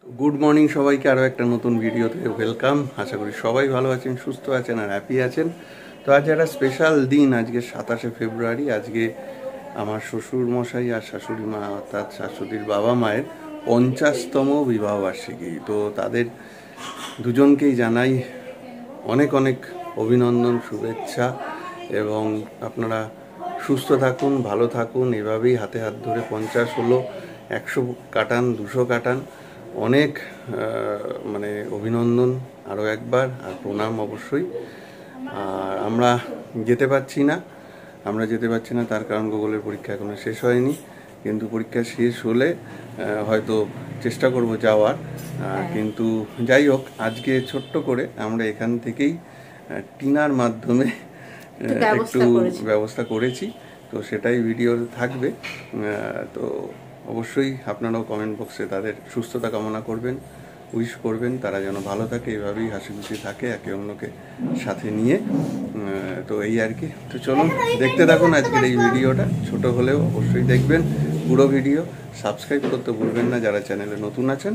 Good morning সবাইকে, আরও একটা নতুন ভিডিওতে ওয়েলকাম। আশা করি সবাই ভালো আছেন, সুস্থ আছেন আর হ্যাপি আছেন। তো আজ একটা স্পেশাল দিন, আজকে 27শে ফেব্রুয়ারি। আজকে আমার শ্বশুর মশাই আর শাশুড়ি মা অর্থাৎ শাশুড়ির বাবা মায়ের 50তম বিবাহবার্ষিকী। তো তাদের দুজনকেই জানাই অনেক অনেক অভিনন্দন, শুভেচ্ছা, এবং আপনারা সুস্থ থাকুন, ভালো থাকুন। এভাবেই হাতে হাত ধরে 50 হলো, 100 কাটান, 200 কাটান। অনেক অভিনন্দন আরও একবার, আর প্রণাম অবশ্যই। আর আমরা যেতে পারছি না তার কারণ গুগলের পরীক্ষা এখনো শেষ হয়নি, কিন্তু পরীক্ষা শেষ হলে হয়তো চেষ্টা করব যাওয়ার। কিন্তু যাই হোক, আজকে ছোট্ট করে আমরা এখান থেকেই টিনার মাধ্যমে একটু ব্যবস্থা করেছি, তো সেটাই ভিডিও থাকবে। তো অবশ্যই আপনারাও কমেন্ট বক্সে তাদের সুস্থতা কামনা করবেন, উইশ করবেন, তারা যেন ভালো থাকে, এভাবেই হাসি খুশি থাকে একে অন্যকে সাথে নিয়ে। তো এই আর কি। তো চলুন দেখতে থাকুন আজকের এই ভিডিওটা, ছোট হলেও অবশ্যই দেখবেন পুরো ভিডিও। সাবস্ক্রাইব করতে ভুলবেন না যারা চ্যানেলে নতুন আছেন,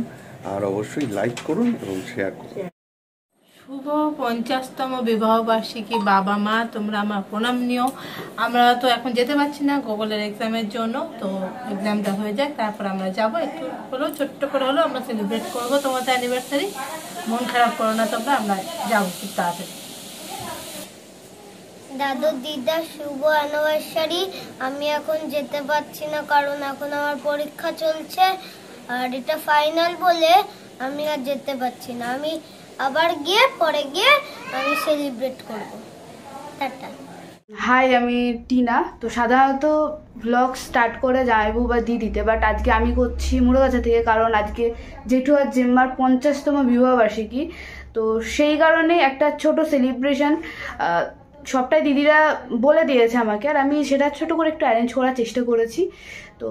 আর অবশ্যই লাইক করুন এবং শেয়ার করুন। শুভ 50তম বিবাহ বার্ষিকী বাবা মা, তোমরা আমার প্রণাম নিও। আমরা তো এখন যেতে পারছি না গুগলের এক্সামের জন্য, তো এক্সামটা হয়ে যাক, তারপর আমরা যাব। একটু হলেও ছোট্ট করে হলেও আমরা সেলিব্রেট করবো তোমাদের অ্যানিভার্সারি। মন খারাপ করো না তোমরা, আমরা যাবো খুব তাড়াতাড়ি। দাদু দিদার শুভ অ্যানিভার্সারি। আমি এখন যেতে পারছি না কারণ এখন আমার পরীক্ষা চলছে, আর এটা ফাইনাল বলে আমি আর যেতে পারছি না। আমি আবার পরে গিয়ে আমি সেলিব্রেট করব। টাটা। হাই, আমি টিনা। তো সাধারণত ব্লগ স্টার্ট করে জামাইবু বা দিদিতে, বাট আজকে আমি করছি মুড়াগাছা থেকে, কারণ আজকে জেঠু আর জেম্মার 50তম বিবাহবার্ষিকী। তো সেই কারণে একটা ছোট সেলিব্রেশন সবটাই দিদিরা বলে দিয়েছে আমাকে, আর আমি সেটা ছোট করে একটু অ্যারেঞ্জ করার চেষ্টা করেছি। তো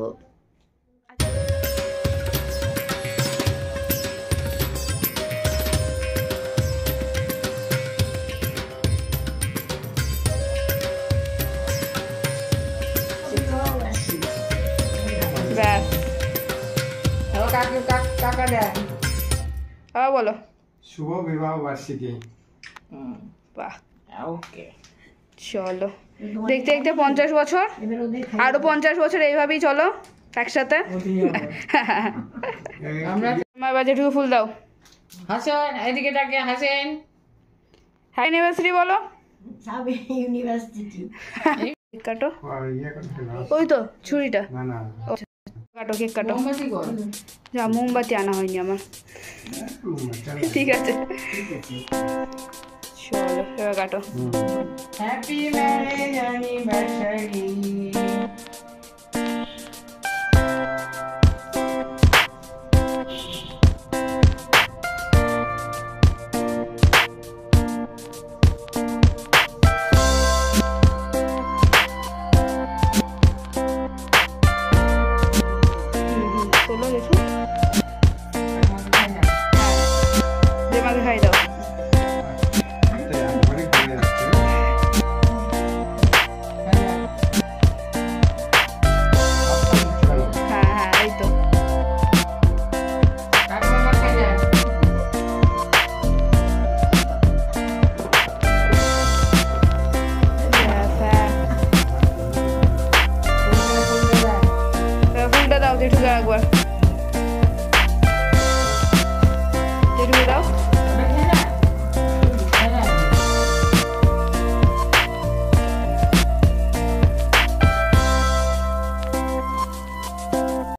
বলো শুভ বিবাহ বার্ষিকী। বাহ, ওকে, চলো দেখতে দেখতে 50 বছর, আরো 50 বছর এইভাবেই চলো একসাথে। আমার বাজেটুকু ফুল দাও। হাসেন, এদিকে তাকে হাসেন। হ্যাঁ ইউনিভার্সিটি বলো। ইউনিভার্সিটি কেক কাটো, ওই তো ছুরিটা কাটো, কেক কাটো। যা, মোমবাতি আনা হয়নি আমার। ঠিক আছে, চলো এবার কাটো। Happy marriage anniversary. তোলো দেখো, জেমাকে খাই দাও।